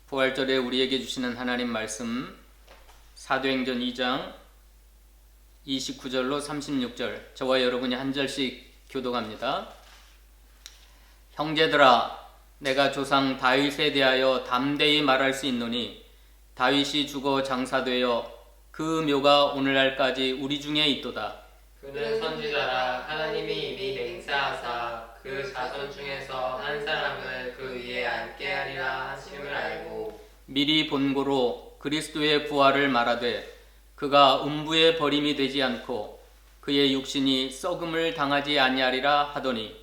부활절에 우리에게 주시는 하나님 말씀 사도행전 2장 29절로 36절, 저와 여러분이 한 절씩 교독합니다. 형제들아, 내가 조상 다윗에 대하여 담대히 말할 수 있노니 다윗이 죽어 장사되어 그 묘가 오늘날까지 우리 중에 있도다. 그는 선지자라. 하나님이 이미 맹세하사 그 자손 중에서 한 사람을 그 위에 앉게 하리라 하심을 알고 미리 본고로 그리스도의 부활을 말하되 그가 음부의 버림이 되지 않고 그의 육신이 썩음을 당하지 아니하리라 하더니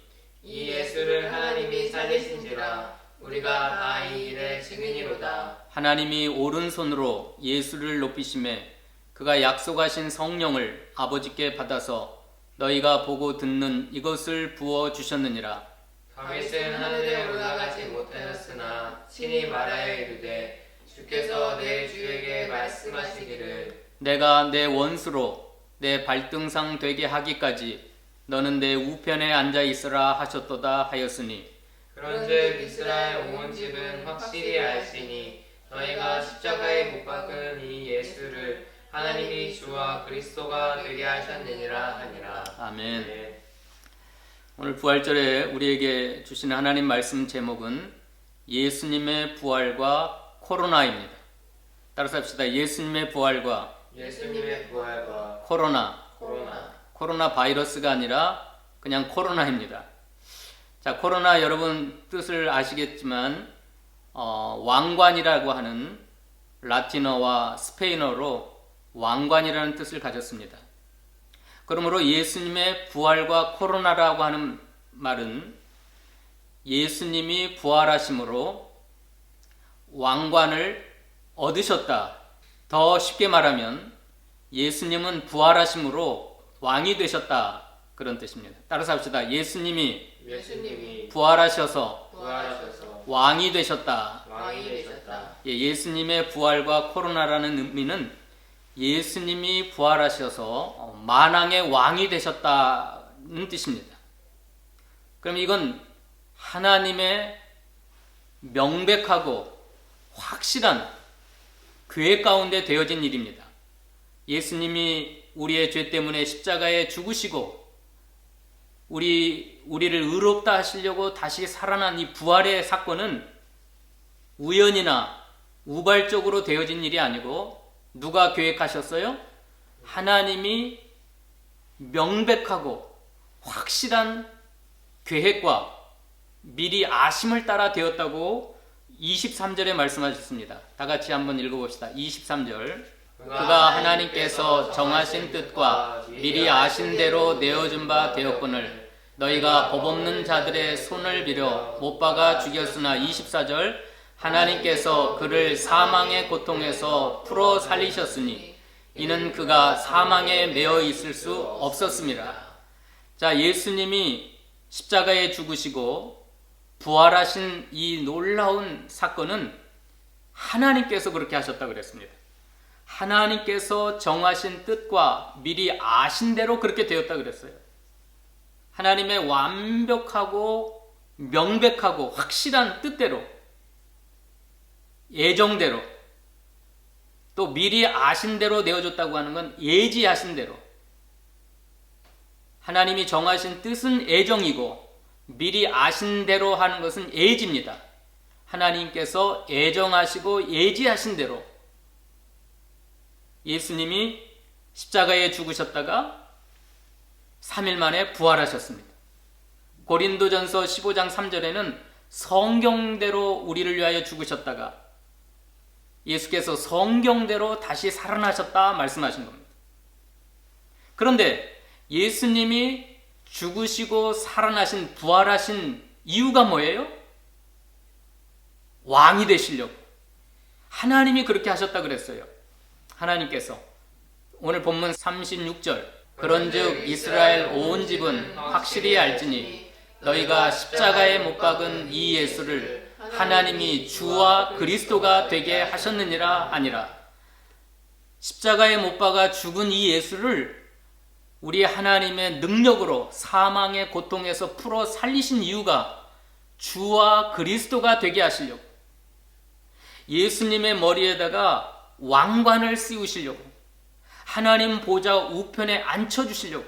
이 예수를 하나님이 살리신지라. 우리가 다 이 일의 증인이로다. 하나님이 오른손으로 예수를 높이심에 그가 약속하신 성령을 아버지께 받아서 너희가 보고 듣는 이것을 부어 주셨느니라. 다윗은 하늘에 올라가지 못하였으나 친히 말하여 이르되 주께서 내 주에게 말씀하시기를 내가 내 원수로 내 발등상 되게 하기까지 너는 내 우편에 앉아 있으라 하셨도다 하였으니 그런즉 이스라엘 온 집은 확실히 알지니 너희가 십자가에 못 박은 이 예수를 하나님이 주와 그리스도가 되게 하셨느니라 하니라. 아멘. 네. 오늘 부활절에 우리에게 주시는 하나님 말씀 제목은 예수님의 부활과 코로나입니다. 따라서 합시다. 예수님의 부활과 예수님의 부활과 코로나. 코로나 바이러스가 아니라 그냥 코로나입니다. 자, 코로나 여러분 뜻을 아시겠지만 왕관이라고 하는 라틴어와 스페인어로 왕관이라는 뜻을 가졌습니다. 그러므로 예수님의 부활과 코로나라고 하는 말은 예수님이 부활하심으로 왕관을 얻으셨다. 더 쉽게 말하면 예수님은 부활하심으로 왕이 되셨다. 그런 뜻입니다. 따라서 합시다. 예수님이 부활하셔서 왕이 되셨다. 예수님의 부활과 코로나라는 의미는 예수님이 부활하셔서 만왕의 왕이 되셨다는 뜻입니다. 그럼 이건 하나님의 명백하고 확실한 계획 가운데 되어진 일입니다. 예수님이 우리의 죄 때문에 십자가에 죽으시고 우리를 의롭다 하시려고 다시 살아난 이 부활의 사건은 우연이나 우발적으로 되어진 일이 아니고 누가 계획하셨어요? 하나님이 명백하고 확실한 계획과 미리 아심을 따라 되었다고 23절에 말씀하셨습니다. 다 같이 한번 읽어봅시다. 23절. 그가 하나님께서 정하신 뜻과 미리 아신 대로 내어준 바 되었거늘 너희가 법 없는 자들의 손을 빌어 못 박아 죽였으나 24절. 하나님께서 그를 사망의 고통에서 풀어 살리셨으니 이는 그가 사망에 매어 있을 수 없었습니다. 자, 예수님이 십자가에 죽으시고 부활하신 이 놀라운 사건은 하나님께서 그렇게 하셨다고 그랬습니다. 하나님께서 정하신 뜻과 미리 아신 대로 그렇게 되었다고 그랬어요. 하나님의 완벽하고 명백하고 확실한 뜻대로, 예정대로, 또 미리 아신 대로 내어줬다고 하는 건 예지하신 대로. 하나님이 정하신 뜻은 예정이고 미리 아신 대로 하는 것은 예지입니다. 하나님께서 예정하시고 예지하신 대로 예수님이 십자가에 죽으셨다가 3일 만에 부활하셨습니다. 고린도전서 15장 3절에는 성경대로 우리를 위하여 죽으셨다가 예수께서 성경대로 다시 살아나셨다 말씀하신 겁니다. 그런데 예수님이 죽으시고 살아나신 부활하신 이유가 뭐예요? 왕이 되시려고. 하나님이 그렇게 하셨다 그랬어요. 하나님께서 오늘 본문 36절. 그런즉 이스라엘 온 집은 확실히 알지니 너희가 십자가에 못 박은 이 예수를 하나님이 주와 그리스도가 되게 하셨느니라 아니라. 십자가에 못 박아 죽은 이 예수를 우리 하나님의 능력으로 사망의 고통에서 풀어 살리신 이유가 주와 그리스도가 되게 하시려고. 예수님의 머리에다가 왕관을 씌우시려고, 하나님 보좌 우편에 앉혀주시려고,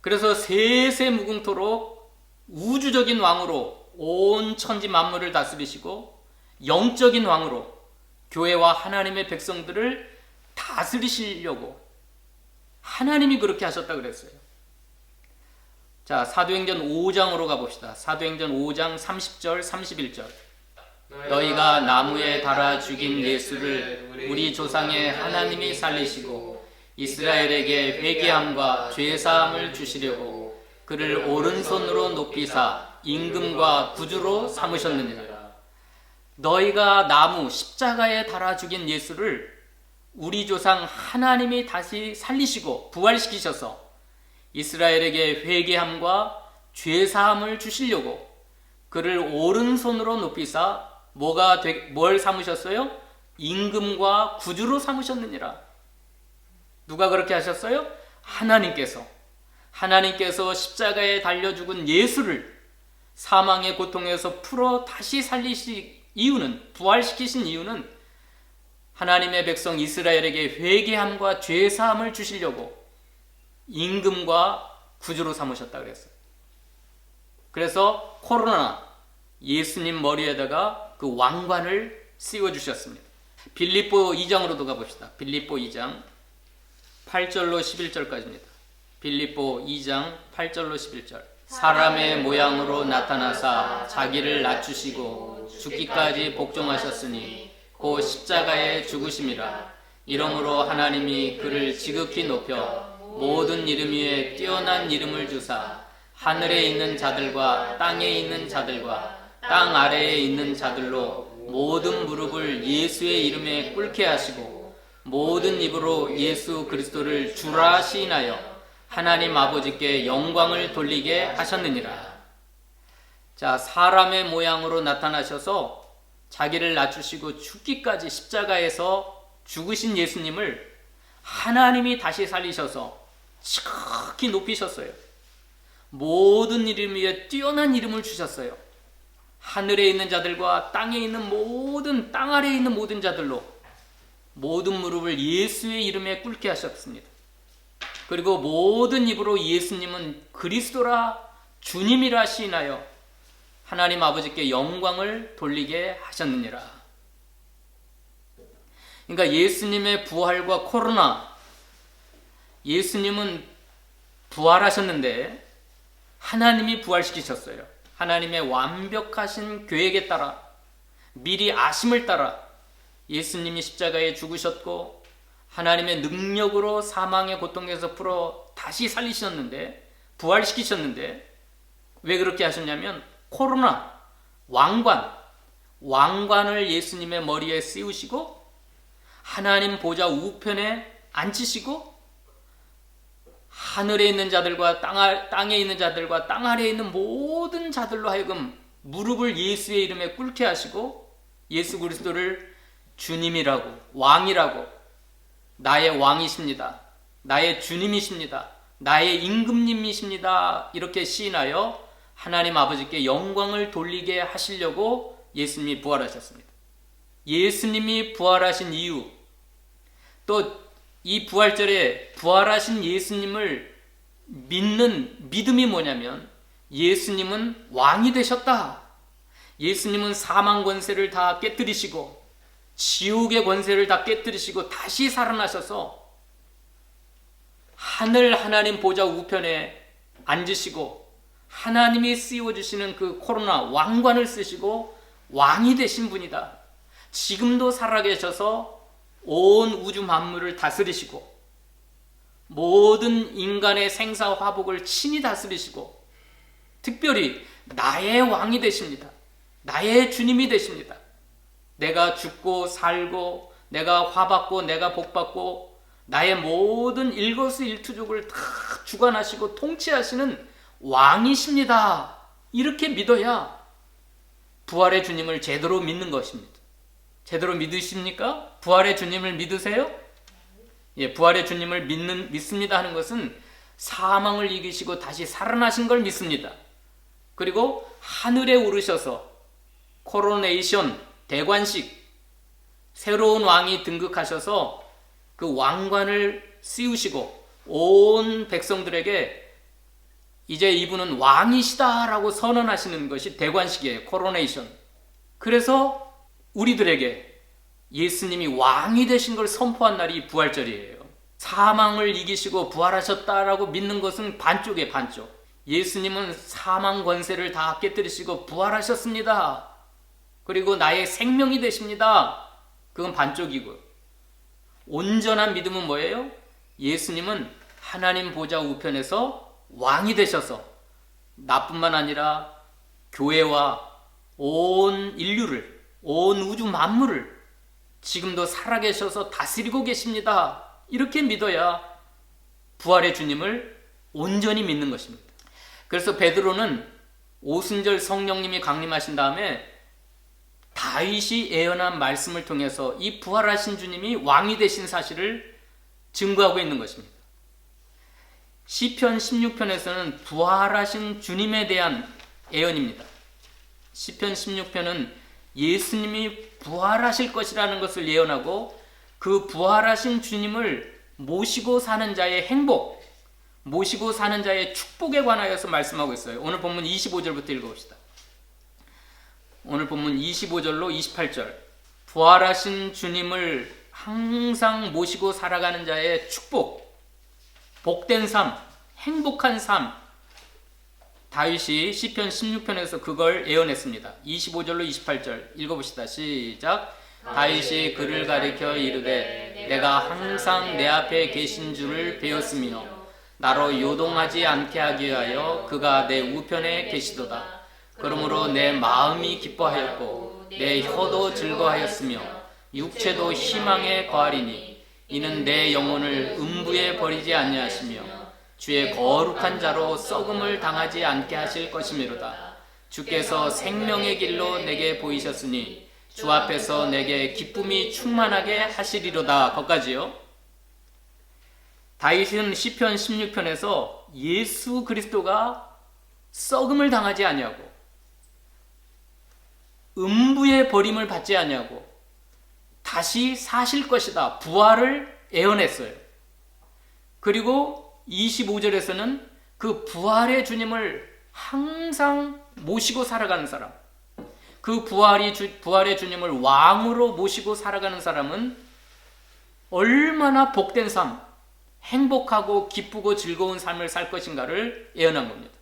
그래서 세세무궁토록 우주적인 왕으로 온 천지 만물을 다스리시고 영적인 왕으로 교회와 하나님의 백성들을 다스리시려고 하나님이 그렇게 하셨다 그랬어요. 자, 사도행전 5장으로 가봅시다. 사도행전 5장 30절 31절. 너희가 나무에 달아 죽인 예수를 우리 조상의 하나님이 살리시고 이스라엘에게 회개함과 죄사함을 주시려고 그를 오른손으로 높이사 임금과 구주로 삼으셨느니라. 너희가 나무 십자가에 달아 죽인 예수를 우리 조상 하나님이 다시 살리시고 부활시키셔서 이스라엘에게 회개함과 죄사함을 주시려고 그를 오른손으로 높이사 뭘 삼으셨어요? 임금과 구주로 삼으셨느니라. 누가 그렇게 하셨어요? 하나님께서 십자가에 달려 죽은 예수를 사망의 고통에서 풀어 다시 살리신 이유는, 부활시키신 이유는 하나님의 백성 이스라엘에게 회개함과 죄사함을 주시려고 임금과 구주로 삼으셨다 그랬어요. 그래서 코로나 예수님 머리에다가 그 왕관을 씌워주셨습니다. 빌립보 2장으로도 가봅시다. 빌립보 2장 8절로 11절까지입니다. 빌립보 2장 8절로 11절. 사람의 모양으로 나타나사 자기를 낮추시고 죽기까지 복종하셨으니 곧 십자가에 죽으심이라. 이러므로 하나님이 그를 지극히 높여 모든 이름 위에 뛰어난 이름을 주사 하늘에 있는 자들과 땅에 있는 자들과 땅 아래에 있는 자들로 모든 무릎을 예수의 이름에 꿇게 하시고 모든 입으로 예수 그리스도를 주라 시인하여 하나님 아버지께 영광을 돌리게 하셨느니라. 자, 사람의 모양으로 나타나셔서 자기를 낮추시고 죽기까지 십자가에서 죽으신 예수님을 하나님이 다시 살리셔서 지극히 높이셨어요. 모든 이름 위에 뛰어난 이름을 주셨어요. 하늘에 있는 자들과 땅에 있는 모든, 땅 아래에 있는 모든 자들로 모든 무릎을 예수의 이름에 꿇게 하셨습니다. 그리고 모든 입으로 예수님은 그리스도라 주님이라 시인하여 하나님 아버지께 영광을 돌리게 하셨느니라. 그러니까 예수님의 부활과 코로나, 예수님은 부활하셨는데 하나님이 부활시키셨어요. 하나님의 완벽하신 계획에 따라, 미리 아심을 따라 예수님이 십자가에 죽으셨고 하나님의 능력으로 사망의 고통에서 풀어 다시 살리셨는데, 부활시키셨는데, 왜 그렇게 하셨냐면 코로나, 왕관을 예수님의 머리에 씌우시고 하나님 보좌 우편에 앉히시고 하늘에 있는 자들과 땅에 있는 자들과 땅 아래에 있는 모든 자들로 하여금 무릎을 예수의 이름에 꿇게 하시고 예수 그리스도를 주님이라고, 왕이라고, 나의 왕이십니다, 나의 주님이십니다, 나의 임금님이십니다, 이렇게 시인하여 하나님 아버지께 영광을 돌리게 하시려고 예수님이 부활하셨습니다. 예수님이 부활하신 이유, 또 이 부활절에 부활하신 예수님을 믿는 믿음이 뭐냐면 예수님은 왕이 되셨다. 예수님은 사망 권세를 다 깨뜨리시고 지옥의 권세를 다 깨뜨리시고 다시 살아나셔서 하늘 하나님 보좌 우편에 앉으시고 하나님이 씌워주시는 그 코로나 왕관을 쓰시고 왕이 되신 분이다. 지금도 살아계셔서 온 우주 만물을 다스리시고 모든 인간의 생사 화복을 친히 다스리시고 특별히 나의 왕이 되십니다. 나의 주님이 되십니다. 내가 죽고 살고 내가 화받고 내가 복받고 나의 모든 일거수일투족을 다 주관하시고 통치하시는 왕이십니다. 이렇게 믿어야 부활의 주님을 제대로 믿는 것입니다. 제대로 믿으십니까? 부활의 주님을 믿으세요? 예, 부활의 주님을 믿습니다 하는 것은 사망을 이기시고 다시 살아나신 걸 믿습니다. 그리고 하늘에 오르셔서 코로네이션, 대관식, 새로운 왕이 등극하셔서 그 왕관을 씌우시고 온 백성들에게 이제 이분은 왕이시다라고 선언하시는 것이 대관식이에요. 코로네이션. 그래서 우리들에게 예수님이 왕이 되신 걸 선포한 날이 부활절이에요. 사망을 이기시고 부활하셨다라고 믿는 것은 반쪽이에요. 반쪽. 예수님은 사망 권세를 다 깨뜨리시고 부활하셨습니다. 그리고 나의 생명이 되십니다. 그건 반쪽이고, 온전한 믿음은 뭐예요? 예수님은 하나님 보좌 우편에서 왕이 되셔서 나뿐만 아니라 교회와 온 인류를, 온 우주 만물을 지금도 살아계셔서 다스리고 계십니다. 이렇게 믿어야 부활의 주님을 온전히 믿는 것입니다. 그래서 베드로는 오순절 성령님이 강림하신 다음에 다윗이 예언한 말씀을 통해서 이 부활하신 주님이 왕이 되신 사실을 증거하고 있는 것입니다. 시편 16편에서는 부활하신 주님에 대한 예언입니다. 시편 16편은 예수님이 부활하실 것이라는 것을 예언하고 그 부활하신 주님을 모시고 사는 자의 행복, 모시고 사는 자의 축복에 관하여서 말씀하고 있어요. 오늘 본문 25절부터 읽어봅시다. 오늘 본문 25절로 28절. 부활하신 주님을 항상 모시고 살아가는 자의 축복, 복된 삶, 행복한 삶. 다윗이 시편 16편에서 그걸 예언했습니다. 25절로 28절 읽어봅시다. 시작. 다윗이 그를 가리켜 이르되 내가 항상 내 앞에 계신 줄을 배웠으며 나로 요동하지 않게 하기 위하여 그가 내 우편에 계시도다. 그러므로 내 마음이 기뻐하였고 내 혀도 즐거하였으며 육체도 희망에 거하리니 이는 내 영혼을 음부에 버리지 아니하시며 주의 거룩한 자로 썩음을 당하지 않게 하실 것이미로다. 주께서 생명의 길로 내게 보이셨으니 주 앞에서 내게 기쁨이 충만하게 하시리로다. 거기까지요. 다윗은 시편 16편에서 예수 그리스도가 썩음을 당하지 아니하고 음부의 버림을 받지 아니하고 다시 사실 것이다. 부활을 예언했어요. 그리고 25절에서는 그 부활의 주님을 항상 모시고 살아가는 사람, 그 부활의 주님을 왕으로 모시고 살아가는 사람은 얼마나 복된 삶, 행복하고 기쁘고 즐거운 삶을 살 것인가를 예언한 겁니다.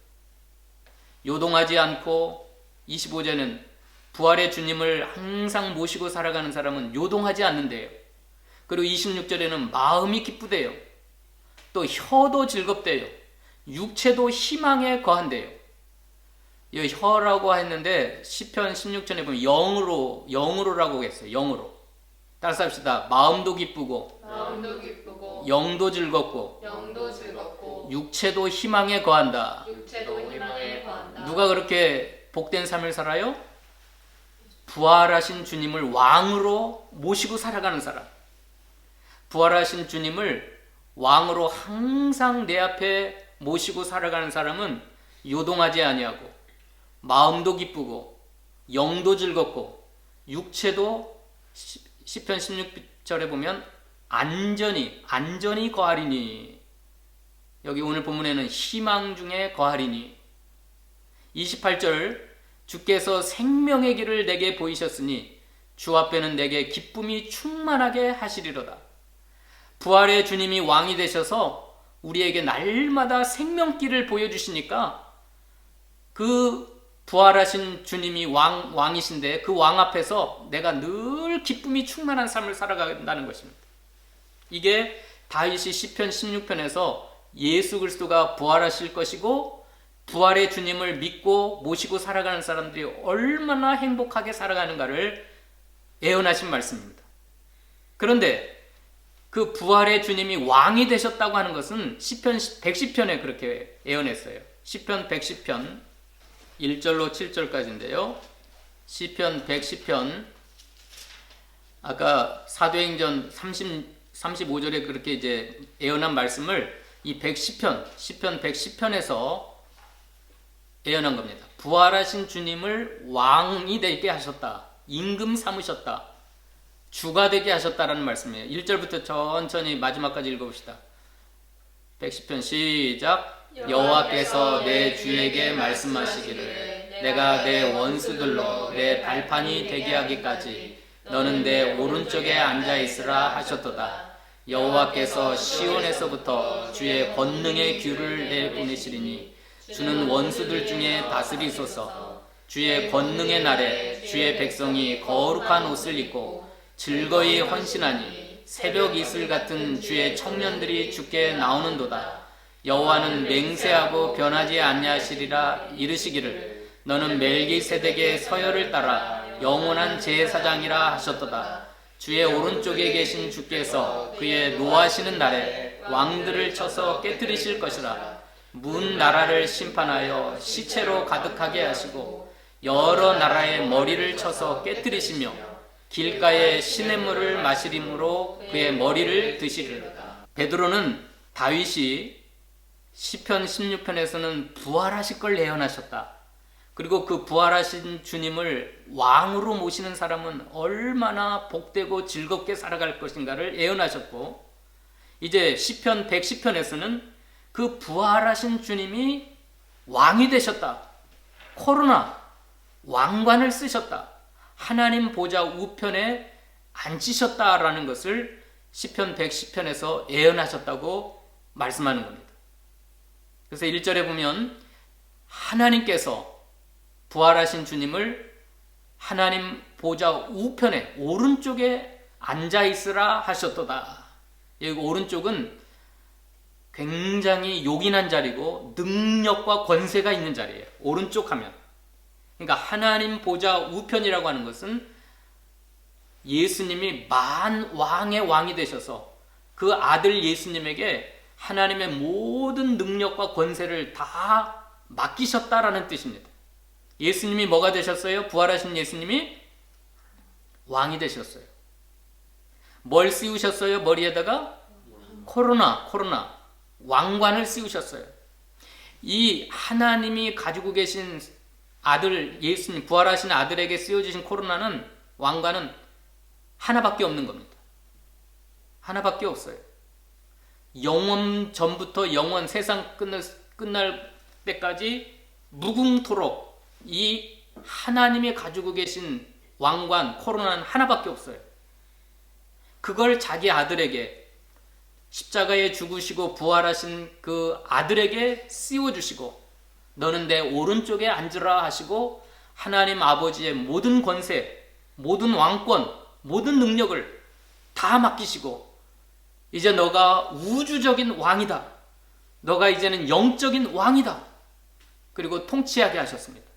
요동하지 않고 25절은 부활의 주님을 항상 모시고 살아가는 사람은 요동하지 않는데요. 그리고 26절에는 마음이 기쁘대요. 또 혀도 즐겁대요. 육체도 희망에 거한대요. 이 혀라고 했는데 시편 16편에 보면 영으로라고 했어요. 영으로. 따라서 합시다. 마음도 기쁘고 영도 즐겁고 육체도 희망에 거한다. 누가 그렇게 복된 삶을 살아요? 부활하신 주님을 왕으로 모시고 살아가는 사람. 부활하신 주님을 왕으로 항상 내 앞에 모시고 살아가는 사람은 요동하지 아니하고 마음도 기쁘고 영도 즐겁고 육체도 시편 16절에 보면 안전히 거하리니, 여기 오늘 본문에는 희망 중에 거하리니. 28절 주께서 생명의 길을 내게 보이셨으니 주 앞에는 내게 기쁨이 충만하게 하시리로다. 부활의 주님이 왕이 되셔서 우리에게 날마다 생명길을 보여주시니까 그 부활하신 주님이 왕이신데 그 왕 앞에서 내가 늘 기쁨이 충만한 삶을 살아간다는 것입니다. 이게 다윗이 시편 16편에서 예수 그리스도가 부활하실 것이고 부활의 주님을 믿고 모시고 살아가는 사람들이 얼마나 행복하게 살아가는가를 예언하신 말씀입니다. 그런데 그 부활의 주님이 왕이 되셨다고 하는 것은 시편 110편에 그렇게 예언했어요. 시편 110편 1절로 7절까지인데요. 시편 110편 아까 사도행전 35절에 그렇게 이제 예언한 말씀을 이 110편, 시편 110편에서 예언한 겁니다. 부활하신 주님을 왕이 되게 하셨다. 임금 삼으셨다. 주가 되게 하셨다라는 말씀이에요. 1절부터 천천히 마지막까지 읽어봅시다. 110편 시작. 여호와께서 내 주에게 말씀하시기를 내가 내 원수들로 내 발판이 되게 하기까지 너는 내 오른쪽에 앉아 있으라 하셨도다. 여호와께서 시온에서부터 주의 권능의 규를 내보내시리니 주는 원수들 중에 다스리소서. 주의 권능의 날에 주의 백성이 거룩한 옷을 입고 즐거이 헌신하니 새벽 이슬 같은 주의 청년들이 주께 나오는도다. 여호와는 맹세하고 변하지 아니하시리라 이르시기를 너는 멜기세덱의 서열을 따라 영원한 제사장이라 하셨도다. 주의 오른쪽에 계신 주께서 그의 노하시는 날에 왕들을 쳐서 깨뜨리실 것이라. 문 나라를 심판하여 시체로 가득하게 하시고 여러 나라의 머리를 쳐서 깨뜨리시며 길가에 시냇물을 마시림으로 그의 머리를 드시리라. 베드로는 다윗이 시편 16편에서는 부활하실 걸 예언하셨다. 그리고 그 부활하신 주님을 왕으로 모시는 사람은 얼마나 복되고 즐겁게 살아갈 것인가를 예언하셨고, 이제 시편 110편에서는 그 부활하신 주님이 왕이 되셨다. 코로나 왕관을 쓰셨다. 하나님 보좌 우편에 앉으셨다라는 것을 시편 110편에서 예언하셨다고 말씀하는 겁니다. 그래서 1절에 보면 하나님께서 부활하신 주님을 하나님 보좌 우편에 오른쪽에 앉아있으라 하셨도다. 여기 오른쪽은 굉장히 요긴한 자리고 능력과 권세가 있는 자리예요. 오른쪽 하면. 그러니까 하나님 보좌 우편이라고 하는 것은 예수님이 만왕의 왕이 되셔서 그 아들 예수님에게 하나님의 모든 능력과 권세를 다 맡기셨다라는 뜻입니다. 예수님이 뭐가 되셨어요? 부활하신 예수님이 왕이 되셨어요. 뭘 씌우셨어요? 머리에다가? 코로나 왕관을 씌우셨어요. 이 하나님이 가지고 계신 아들 예수님, 부활하신 아들에게 씌워주신 코로나는, 왕관은 하나밖에 없는 겁니다. 하나밖에 없어요. 영원 전부터 영원, 세상 끝날 때까지 무궁토록 이 하나님이 가지고 계신 왕관, 코로나는 하나밖에 없어요. 그걸 자기 아들에게, 십자가에 죽으시고 부활하신 그 아들에게 씌워주시고 너는 내 오른쪽에 앉으라 하시고 하나님 아버지의 모든 권세, 모든 왕권, 모든 능력을 다 맡기시고 이제 너가 우주적인 왕이다. 너가 이제는 영적인 왕이다. 그리고 통치하게 하셨습니다.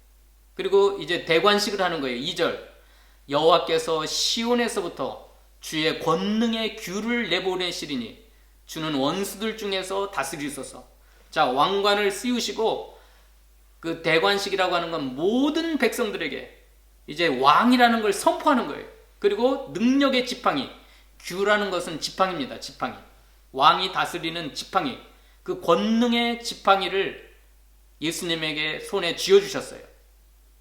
그리고 이제 대관식을 하는 거예요. 2절. 여호와께서 시온에서부터 주의 권능의 규를 내보내시리니 주는 원수들 중에서 다스리소서. 자, 왕관을 씌우시고 그 대관식이라고 하는 건 모든 백성들에게 이제 왕이라는 걸 선포하는 거예요. 그리고 능력의 지팡이, 규라는 것은 지팡이입니다. 지팡이. 왕이 다스리는 지팡이. 그 권능의 지팡이를 예수님에게 손에 쥐어주셨어요.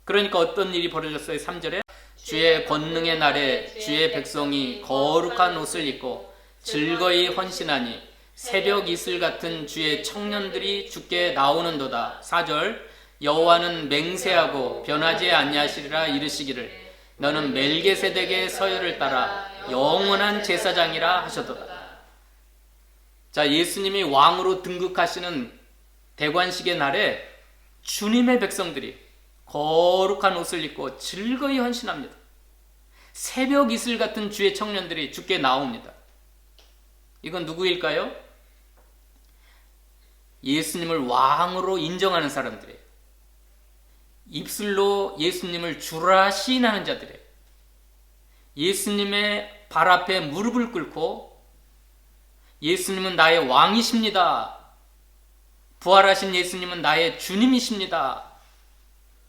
그러니까 어떤 일이 벌어졌어요? 3절에 주의 권능의 날에 주의 백성이 거룩한 옷을 입고 즐거이 헌신하니 새벽 이슬 같은 주의 청년들이 주께 나오는도다. 4절 여호와는 맹세하고 변하지 아니하시리라 이르시기를 너는 멜기세덱의 서열을 따라 영원한 제사장이라 하셨도다. 자, 예수님이 왕으로 등극하시는 대관식의 날에 주님의 백성들이 거룩한 옷을 입고 즐거이 헌신합니다. 새벽 이슬 같은 주의 청년들이 주께 나옵니다. 이건 누구일까요? 예수님을 왕으로 인정하는 사람들이에요. 입술로 예수님을 주라 시인하는 자들이에요. 예수님의 발 앞에 무릎을 꿇고 예수님은 나의 왕이십니다. 부활하신 예수님은 나의 주님이십니다.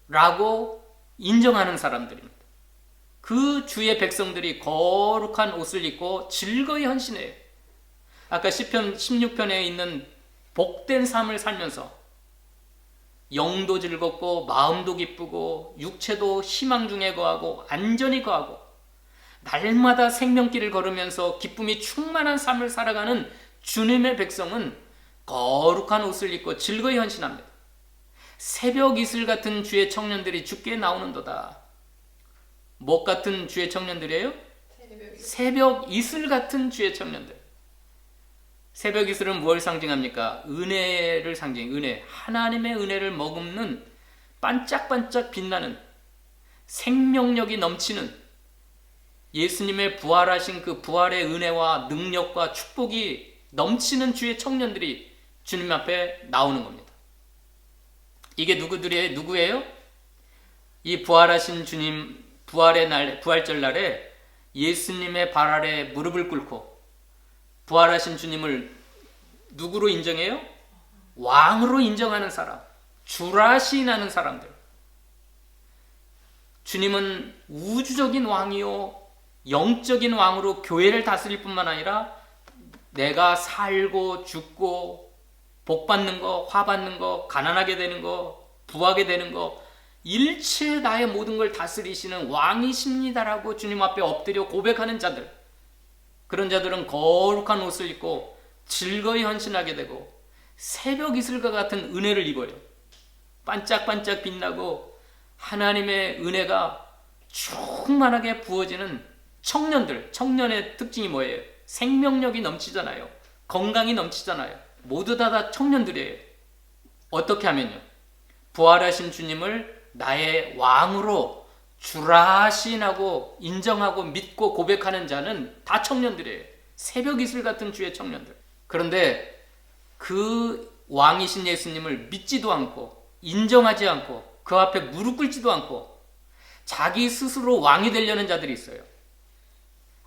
라고 인정하는 사람들입니다. 그 주의 백성들이 거룩한 옷을 입고 즐거이 헌신해요. 아까 시편 16편에 있는 복된 삶을 살면서 영도 즐겁고 마음도 기쁘고 육체도 희망 중에 거하고 안전히 거하고 날마다 생명길을 걸으면서 기쁨이 충만한 삶을 살아가는 주님의 백성은 거룩한 옷을 입고 즐거이 헌신합니다. 새벽 이슬 같은 주의 청년들이 주께 나오는도다. 목 같은 주의 청년들이에요? 새벽 이슬 같은 주의 청년들. 새벽 이슬은 무엇을 상징합니까? 은혜를 은혜. 하나님의 은혜를 머금는 반짝반짝 빛나는 생명력이 넘치는 예수님의 부활하신 그 부활의 은혜와 능력과 축복이 넘치는 주의 청년들이 주님 앞에 나오는 겁니다. 이게 누구예요? 이 부활하신 주님 부활의 날, 부활절 날에 예수님의 발 아래 무릎을 꿇고 부활하신 주님을 누구로 인정해요? 왕으로 인정하는 사람, 주라 시인하는 사람들. 주님은 우주적인 왕이요 영적인 왕으로 교회를 다스릴 뿐만 아니라 내가 살고 죽고 복 받는 거, 화 받는 거, 가난하게 되는 거, 부하게 되는 거, 일체 나의 모든 걸 다스리시는 왕이십니다라고 주님 앞에 엎드려 고백하는 자들. 그런 자들은 거룩한 옷을 입고 즐거이 헌신하게 되고 새벽 이슬과 같은 은혜를 입어요. 반짝반짝 빛나고 하나님의 은혜가 충만하게 부어지는 청년들. 청년의 특징이 뭐예요? 생명력이 넘치잖아요. 건강이 넘치잖아요. 모두 다 청년들이에요. 어떻게 하면요? 부활하신 주님을 나의 왕으로 주라 시인하고 인정하고 믿고 고백하는 자는 다 청년들이에요. 새벽 이슬 같은 주의 청년들. 그런데 그 왕이신 예수님을 믿지도 않고 인정하지 않고 그 앞에 무릎 꿇지도 않고 자기 스스로 왕이 되려는 자들이 있어요.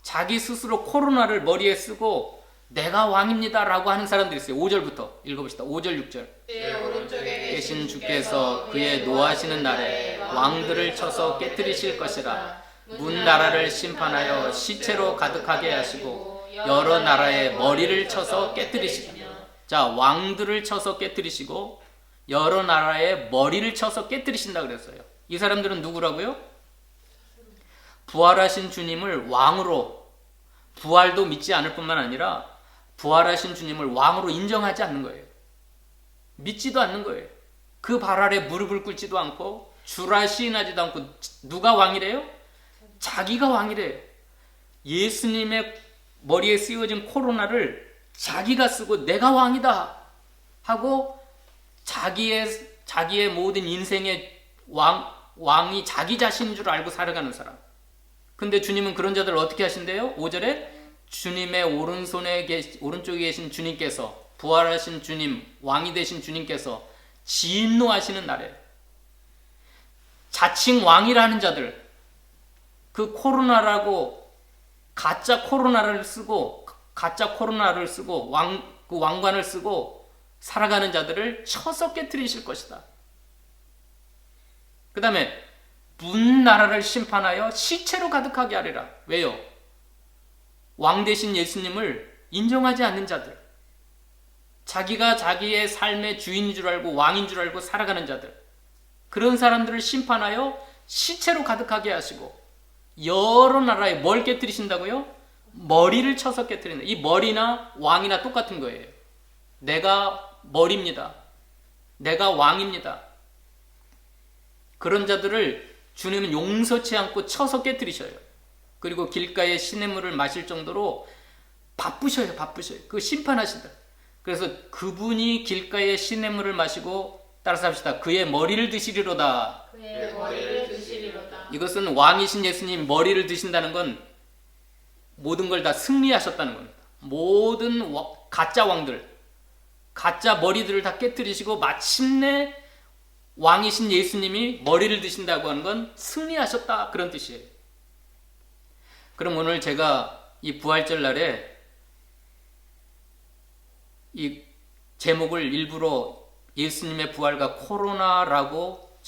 자기 스스로 코로나를 머리에 쓰고 내가 왕입니다 라고 하는 사람들이 있어요. 5절부터 읽어봅시다. 5절 6절. 제 오른쪽에 계신 주께서 그의 노하시는 날에 왕들을 쳐서 깨뜨리실 것이라. 문 나라를 심판하여 시체로 가득하게 하시고 여러 나라의 머리를 쳐서 깨뜨리시고. 자, 왕들을 쳐서 깨뜨리시고 여러 나라의 머리를 쳐서 깨뜨리신다 그랬어요. 이 사람들은 누구라고요? 부활하신 주님을 왕으로, 부활도 믿지 않을 뿐만 아니라 부활하신 주님을 왕으로 인정하지 않는 거예요. 믿지도 않는 거예요. 그 발 아래 무릎을 꿇지도 않고 주라 시인하지도 않고. 누가 왕이래요? 자기가 왕이래요. 예수님의 머리에 씌워진 코로나를 자기가 쓰고 내가 왕이다 하고 자기의 모든 인생의 왕이 자기 자신인 줄 알고 살아가는 사람. 근데 주님은 그런 자들을 어떻게 하신대요? 5절에 주님의 오른쪽에 계신 주님께서, 부활하신 주님, 왕이 되신 주님께서 진노하시는 날에 자칭 왕이라는 자들, 그 코로나라고 가짜 코로나를 쓰고 그 왕관을 쓰고 살아가는 자들을 쳐서 깨뜨리실 것이다. 그 다음에 문 나라를 심판하여 시체로 가득하게 하리라. 왜요? 왕 되신 예수님을 인정하지 않는 자들, 자기가 자기의 삶의 주인인 줄 알고 왕인 줄 알고 살아가는 자들, 그런 사람들을 심판하여 시체로 가득하게 하시고 여러 나라에 뭘 깨뜨리신다고요? 머리를 쳐서 깨뜨린다. 이 머리나 왕이나 똑같은 거예요. 내가 머리입니다. 내가 왕입니다. 그런 자들을 주님은 용서치 않고 쳐서 깨뜨리셔요. 그리고 길가에 시냇물을 마실 정도로 바쁘셔요. 그 심판하신다. 그래서 그분이 길가에 시냇물을 마시고, 따라서 합시다. 그의 머리를 드시리로다. 그의 머리를 드시리로다. 이것은 왕이신 예수님 머리를 드신다는 건 모든 걸 다 승리하셨다는 겁니다. 모든 가짜 왕들, 가짜 머리들을 다 깨뜨리시고 마침내 왕이신 예수님이 머리를 드신다고 하는 건 승리하셨다, 그런 뜻이에요. 그럼 오늘 제가 이 부활절 날에 이 제목을 일부러 예수님의 부활과 코로나라고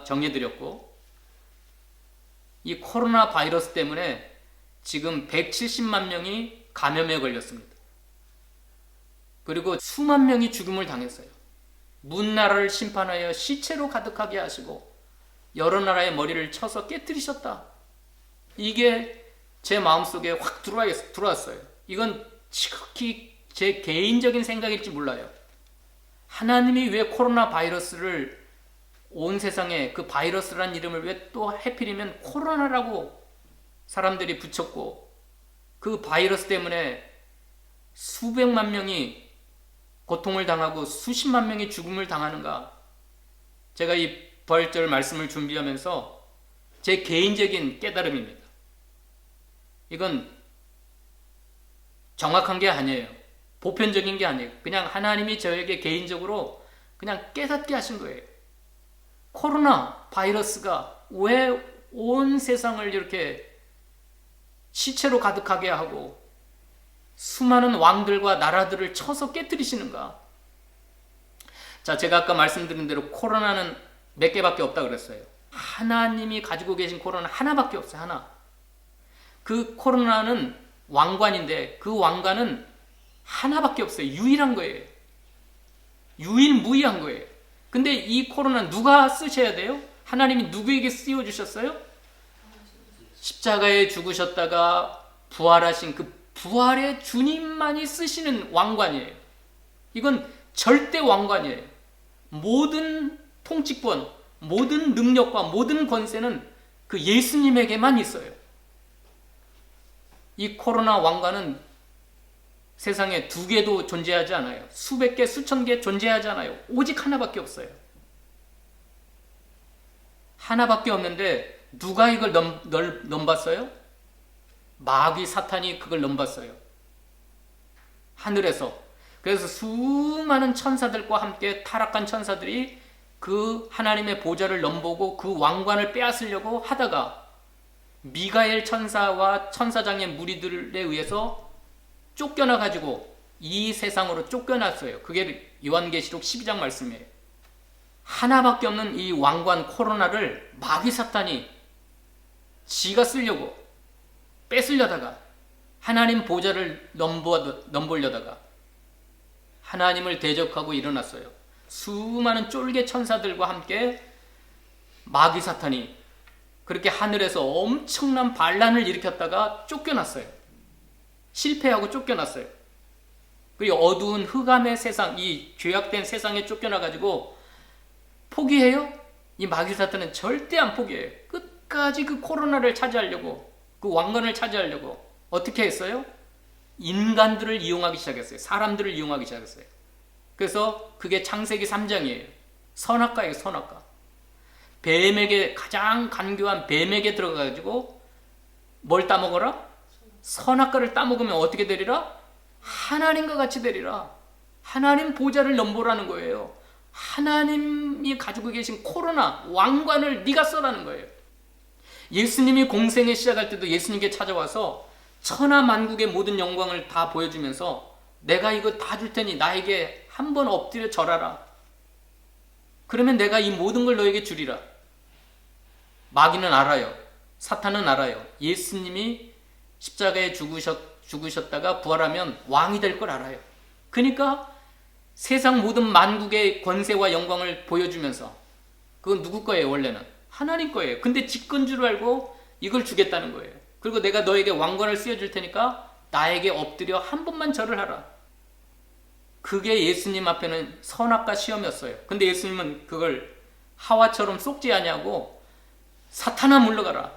정해드렸고, 이 코로나 바이러스 때문에 지금 170만 명이 감염에 걸렸습니다. 그리고 수만 명이 죽음을 당했어요. 문 나라를 심판하여 시체로 가득하게 하시고 여러 나라의 머리를 쳐서 깨뜨리셨다. 이게 제 마음속에 확 들어왔어요. 이건 지극히 제 개인적인 생각일지 몰라요. 하나님이 왜 코로나 바이러스를 온 세상에 그 바이러스란 이름을 왜 또 하필이면 코로나라고 사람들이 붙였고 그 바이러스 때문에 수백만 명이 고통을 당하고 수십만 명이 죽음을 당하는가? 제가 이 부활절 말씀을 준비하면서 제 개인적인 깨달음입니다. 이건 정확한 게 아니에요. 보편적인 게 아니에요. 그냥 하나님이 저에게 개인적으로 그냥 깨닫게 하신 거예요. 코로나 바이러스가 왜 온 세상을 이렇게 시체로 가득하게 하고 수많은 왕들과 나라들을 쳐서 깨뜨리시는가? 자, 제가 아까 말씀드린 대로 코로나는 몇 개밖에 없다 그랬어요. 하나님이 가지고 계신 코로나 하나밖에 없어요. 하나. 그 코로나는 왕관인데 그 왕관은 하나밖에 없어요. 유일한 거예요. 유일무이한 거예요. 근데 이 코로나 누가 쓰셔야 돼요? 하나님이 누구에게 씌워주셨어요? 십자가에 죽으셨다가 부활하신 그 부활의 주님만이 쓰시는 왕관이에요. 이건 절대 왕관이에요. 모든 통치권, 모든 능력과 모든 권세는 그 예수님에게만 있어요. 이 코로나 왕관은 세상에 두 개도 존재하지 않아요. 수백 개, 수천 개 존재하지 않아요. 오직 하나밖에 없어요. 하나밖에 없는데 누가 이걸 넘봤어요? 마귀 사탄이 그걸 넘봤어요. 하늘에서. 그래서 수많은 천사들과 함께 타락한 천사들이 그 하나님의 보좌를 넘보고 그 왕관을 빼앗으려고 하다가 미가엘 천사와 천사장의 무리들에 의해서 쫓겨나 가지고 이 세상으로 쫓겨났어요. 그게 요한계시록 12장 말씀이에요. 하나밖에 없는 이 왕관 코로나를 마귀 사탄이 지가 쓰려고 뺏으려다가 하나님 보좌를 넘보려다가 하나님을 대적하고 일어났어요. 수많은 쫄개 천사들과 함께 마귀 사탄이 그렇게 하늘에서 엄청난 반란을 일으켰다가 쫓겨났어요. 실패하고 쫓겨났어요. 그리고 어두운 흑암의 세상, 이 죄악된 세상에 쫓겨나가지고 포기해요? 이 마귀 사탄은 절대 안 포기해요. 끝까지 그 코로나를 차지하려고, 그 왕관을 차지하려고 어떻게 했어요? 인간들을 이용하기 시작했어요. 사람들을 이용하기 시작했어요. 그래서 그게 창세기 3장이에요. 선악과예요, 선악과. 뱀에게, 가장 간교한 뱀에게 들어가가지고 뭘 따먹어라? 선악과를 따먹으면 어떻게 되리라? 하나님과 같이 되리라. 하나님 보좌를 넘보라는 거예요. 하나님이 가지고 계신 코로나 왕관을 네가 써라는 거예요. 예수님이 공생에 시작할 때도 예수님께 찾아와서 천하 만국의 모든 영광을 다 보여주면서 내가 이거 다 줄 테니 나에게 한번 엎드려 절하라. 그러면 내가 이 모든 걸 너에게 주리라. 마귀는 알아요. 사탄은 알아요. 예수님이 십자가에 죽으셨다가 부활하면 왕이 될 걸 알아요. 그러니까 세상 모든 만국의 권세와 영광을 보여주면서 그건 누구 거예요? 원래는 하나님 거예요. 근데 집건 줄 알고 이걸 주겠다는 거예요. 그리고 내가 너에게 왕관을 씌워줄 테니까 나에게 엎드려 한 번만 절을 하라. 그게 예수님 앞에는 선악과 시험이었어요. 근데 예수님은 그걸 하와처럼 속지 아니하고 사탄아 물러가라.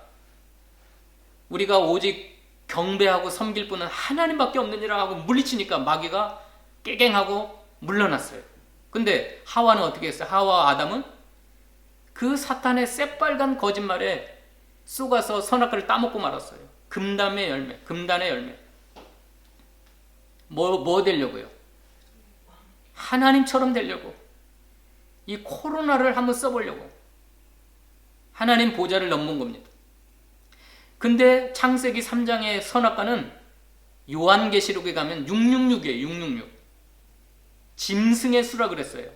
우리가 오직 경배하고 섬길 분은 하나님밖에 없느니라 하고 물리치니까 마귀가 깨갱하고 물러났어요. 근데 하와는 어떻게 했어요? 하와와 아담은 그 사탄의 새빨간 거짓말에 쏘가서 선악과를 따먹고 말았어요. 금단의 열매, 금단의 열매. 뭐 되려고요? 하나님처럼 되려고. 이 코로나를 한번 써보려고. 하나님 보좌를 넘은 겁니다. 근데 창세기 3장의 선악과는 요한계시록에 가면 666이에요. 666. 짐승의 수라 그랬어요.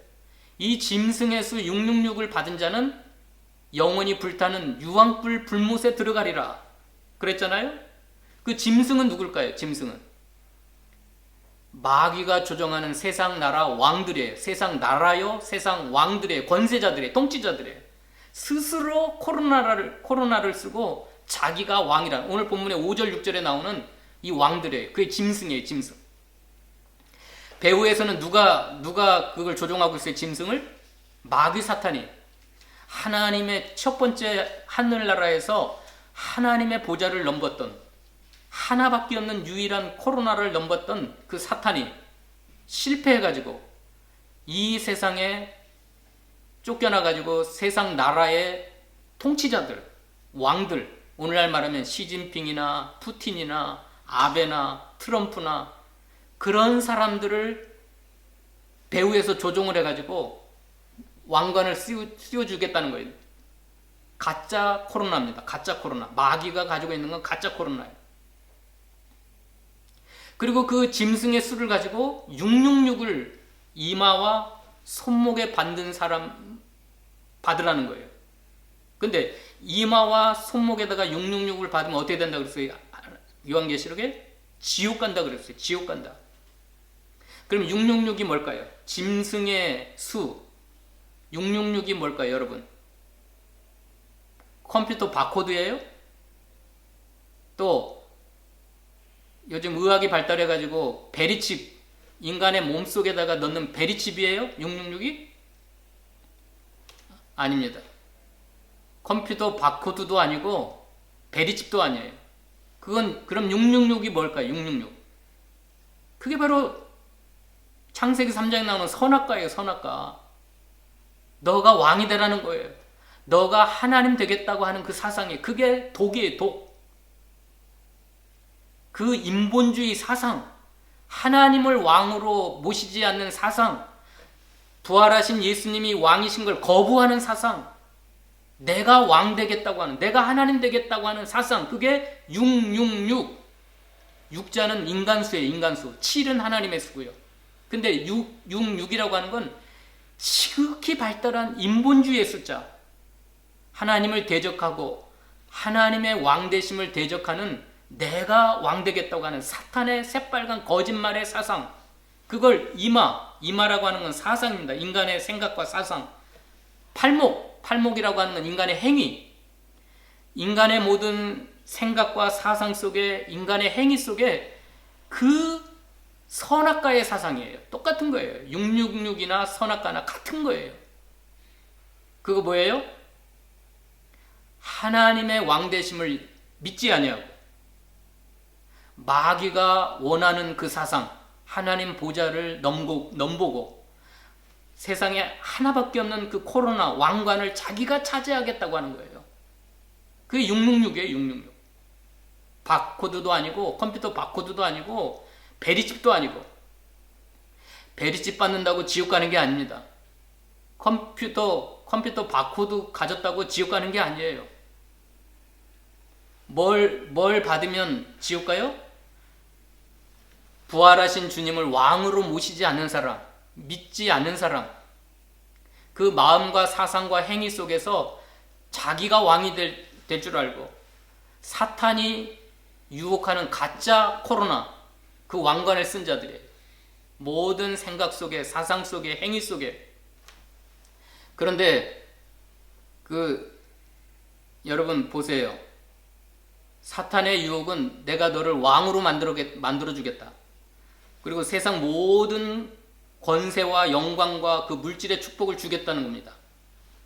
이 짐승의 수 666을 받은 자는 영원히 불타는 유황불 불못에 들어가리라 그랬잖아요. 그 짐승은 누굴까요? 짐승은 마귀가 조정하는 세상 나라 왕들이에요. 세상 나라요, 세상 왕들이에요. 권세자들이에요. 통치자들이에요. 스스로 코로나를 쓰고 자기가 왕이란, 오늘 본문의 5절 6절에 나오는 이 왕들이에요. 그게 짐승이에요. 짐승. 배후에서는 누가 그걸 조종하고 있어요? 짐승을? 마귀 사탄이. 하나님의 첫 번째 하늘나라에서 하나님의 보좌를 넘봤던, 하나밖에 없는 유일한 코로나를 넘봤던 그 사탄이 실패해가지고 이 세상에 쫓겨나가지고 세상 나라의 통치자들, 왕들, 오늘날 말하면 시진핑이나 푸틴이나 아베나 트럼프나 그런 사람들을 배후에서 조종을 해가지고 왕관을 씌워주겠다는 거예요. 가짜 코로나입니다. 가짜 코로나. 마귀가 가지고 있는 건 가짜 코로나예요. 그리고 그 짐승의 수를 가지고 666을 이마와 손목에 받는 사람 받으라는 거예요. 근데 이마와 손목에다가 666을 받으면 어떻게 된다 그랬어요? 요한계시록에 지옥 간다 그랬어요. 지옥 간다. 그럼 666이 뭘까요? 짐승의 수. 666이 뭘까요, 여러분? 컴퓨터 바코드예요? 또 요즘 의학이 발달해가지고 베리칩, 인간의 몸속에다가 넣는 베리칩이에요? 666이? 아닙니다. 컴퓨터 바코드도 아니고 베리칩도 아니에요. 그럼 666이 뭘까요? 666. 그게 바로 창세기 3장에 나오는 선악과예요. 선악과. 너가 왕이 되라는 거예요. 너가 하나님 되겠다고 하는 그 사상이, 그게 독이에요. 독. 그 인본주의 사상, 하나님을 왕으로 모시지 않는 사상, 부활하신 예수님이 왕이신 걸 거부하는 사상, 내가 왕 되겠다고 하는, 내가 하나님 되겠다고 하는 사상, 그게 666. 6자는 인간수예요. 인간수. 7은 하나님의 수고요. 근데 666이라고 하는 건 지극히 발달한 인본주의의 숫자. 하나님을 대적하고 하나님의 왕 되심을 대적하는, 내가 왕 되겠다고 하는 사탄의 새빨간 거짓말의 사상, 그걸 이마라고 하는 건 사상입니다. 인간의 생각과 사상. 팔목이라고 하는 건 인간의 행위. 인간의 모든 생각과 사상 속에, 인간의 행위 속에 그 선악과의 사상이에요. 똑같은 거예요. 666이나 선악과나 같은 거예요. 그거 뭐예요? 하나님의 왕 되심을 믿지 아니하고 마귀가 원하는 그 사상, 하나님 보좌를 넘보고 세상에 하나밖에 없는 그 코로나 왕관을 자기가 차지하겠다고 하는 거예요. 그게 666이에요. 666. 바코드도 아니고 컴퓨터 바코드도 아니고 베리칩도 아니고. 베리칩 받는다고 지옥 가는 게 아닙니다. 컴퓨터 바코드 가졌다고 지옥 가는 게 아니에요. 뭘 받으면 지옥 가요? 부활하신 주님을 왕으로 모시지 않는 사람, 믿지 않는 사람, 그 마음과 사상과 행위 속에서 자기가 왕이 될 줄 알고 사탄이 유혹하는 가짜 코로나, 그 왕관을 쓴 자들이에요. 모든 생각 속에, 사상 속에, 행위 속에. 그런데 여러분 보세요. 사탄의 유혹은 내가 너를 왕으로 만들어주겠다. 그리고 세상 모든 권세와 영광과 그 물질의 축복을 주겠다는 겁니다.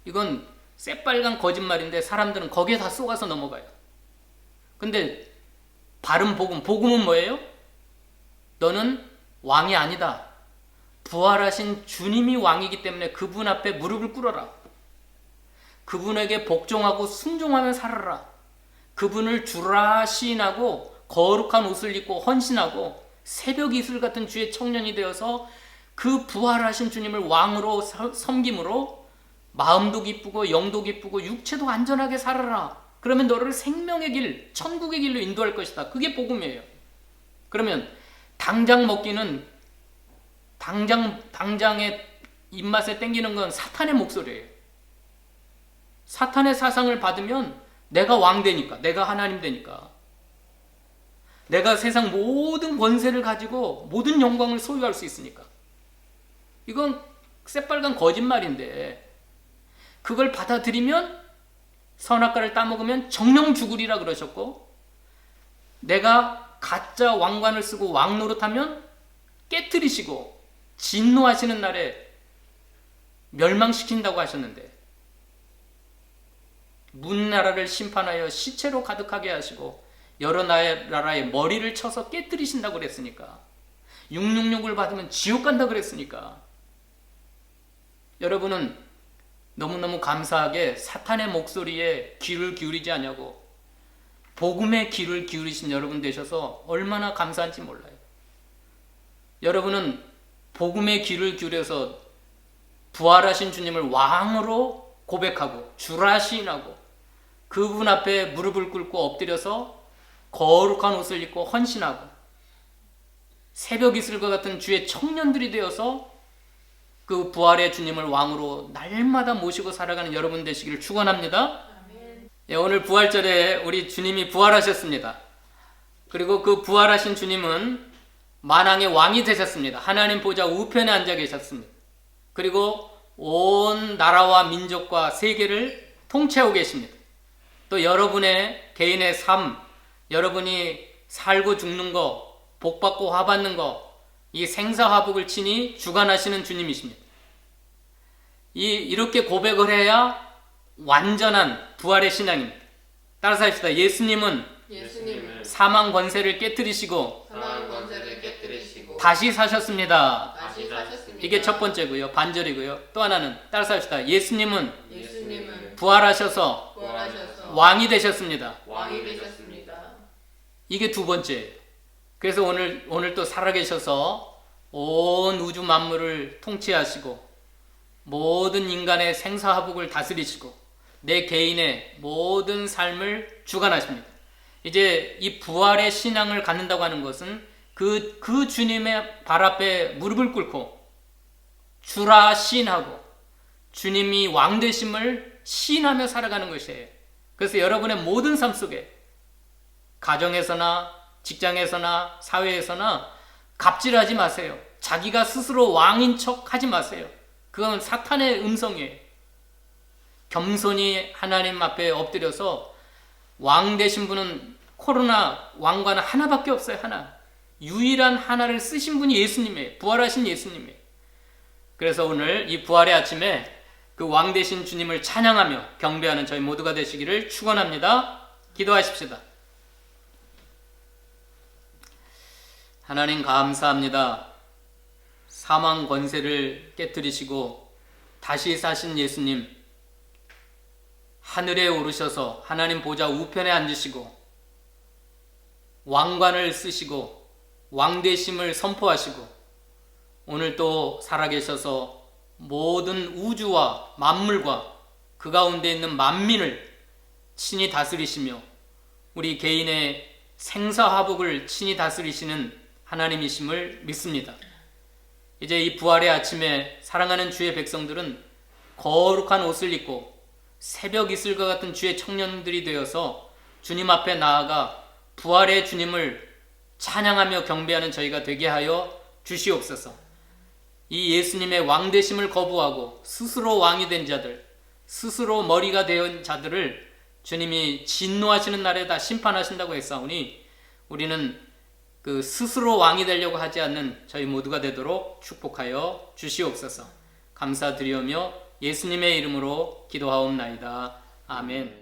이건 새빨간 거짓말인데 사람들은 거기에 다 속아서 넘어가요. 근데 바른 복음은 뭐예요? 너는 왕이 아니다. 부활하신 주님이 왕이기 때문에 그분 앞에 무릎을 꿇어라. 그분에게 복종하고 순종하며 살아라. 그분을 주라 시인하고 거룩한 옷을 입고 헌신하고 새벽 이슬 같은 주의 청년이 되어서 그 부활하신 주님을 왕으로 섬김으로 마음도 기쁘고 영도 기쁘고 육체도 안전하게 살아라. 그러면 너를 생명의 길, 천국의 길로 인도할 것이다. 그게 복음이에요. 그러면 당장 먹기는, 당장의 입맛에 땡기는 건 사탄의 목소리예요. 사탄의 사상을 받으면 내가 왕 되니까, 내가 하나님 되니까, 내가 세상 모든 권세를 가지고 모든 영광을 소유할 수 있으니까. 이건 새빨간 거짓말인데 그걸 받아들이면 선악과를 따먹으면 정령 죽으리라 그러셨고, 내가 가짜 왕관을 쓰고 왕 노릇하면 깨뜨리시고 진노하시는 날에 멸망시킨다고 하셨는데, 문나라를 심판하여 시체로 가득하게 하시고 여러 나라의 머리를 쳐서 깨뜨리신다고 그랬으니까, 666을 받으면 지옥 간다 그랬으니까, 여러분은 너무너무 감사하게 사탄의 목소리에 귀를 기울이지 않냐고 복음의 귀를 기울이신 여러분 되셔서 얼마나 감사한지 몰라요. 여러분은 복음의 귀를 기울여서 부활하신 주님을 왕으로 고백하고 주라 시인하고 그분 앞에 무릎을 꿇고 엎드려서 거룩한 옷을 입고 헌신하고 새벽 이슬과 같은 주의 청년들이 되어서 그 부활의 주님을 왕으로 날마다 모시고 살아가는 여러분 되시기를 축원합니다. 예, 오늘 부활절에 우리 주님이 부활하셨습니다. 그리고 그 부활하신 주님은 만왕의 왕이 되셨습니다. 하나님 보좌 우편에 앉아 계셨습니다. 그리고 온 나라와 민족과 세계를 통치하고 계십니다. 또 여러분의 개인의 삶, 여러분이 살고 죽는 거, 복받고 화받는 거, 이 생사화복을 친히 주관하시는 주님이십니다. 이렇게 고백을 해야 완전한 부활의 신앙입니다. 따라서 합시다. 예수님은 사망 권세를 깨뜨리시고 다시 사셨습니다. 이게 첫 번째고요. 반절이고요. 또 하나는 따라서 합시다. 예수님은 부활하셔서 왕이 되셨습니다. 이게 두 번째예요. 그래서 오늘 또 살아계셔서 온 우주 만물을 통치하시고 모든 인간의 생사화복을 다스리시고 내 개인의 모든 삶을 주관하십니다. 이제 이 부활의 신앙을 갖는다고 하는 것은 그 주님의 발 앞에 무릎을 꿇고 주라 시인하고 주님이 왕 되심을 시인하며 살아가는 것이에요. 그래서 여러분의 모든 삶 속에 가정에서나 직장에서나 사회에서나 갑질하지 마세요. 자기가 스스로 왕인 척 하지 마세요. 그건 사탄의 음성이에요. 겸손히 하나님 앞에 엎드려서 왕 되신 분은 코로나 왕관은 하나밖에 없어요. 하나. 유일한 하나를 쓰신 분이 예수님이에요. 부활하신 예수님이에요. 그래서 오늘 이 부활의 아침에 그 왕 되신 주님을 찬양하며 경배하는 저희 모두가 되시기를 축원합니다. 기도하십시다. 하나님 감사합니다. 사망 권세를 깨뜨리시고 다시 사신 예수님, 하늘에 오르셔서 하나님 보좌 우편에 앉으시고 왕관을 쓰시고 왕되심을 선포하시고 오늘 또 살아계셔서 모든 우주와 만물과 그 가운데 있는 만민을 친히 다스리시며 우리 개인의 생사화복을 친히 다스리시는 하나님이심을 믿습니다. 이제 이 부활의 아침에 사랑하는 주의 백성들은 거룩한 옷을 입고 새벽 이슬과 같은 주의 청년들이 되어서 주님 앞에 나아가 부활의 주님을 찬양하며 경배하는 저희가 되게 하여 주시옵소서. 이 예수님의 왕되심을 거부하고 스스로 왕이 된 자들, 스스로 머리가 된 자들을 주님이 진노하시는 날에 다 심판하신다고 했사오니 우리는 그 스스로 왕이 되려고 하지 않는 저희 모두가 되도록 축복하여 주시옵소서. 감사드리오며 예수님의 이름으로 기도하옵나이다. 아멘.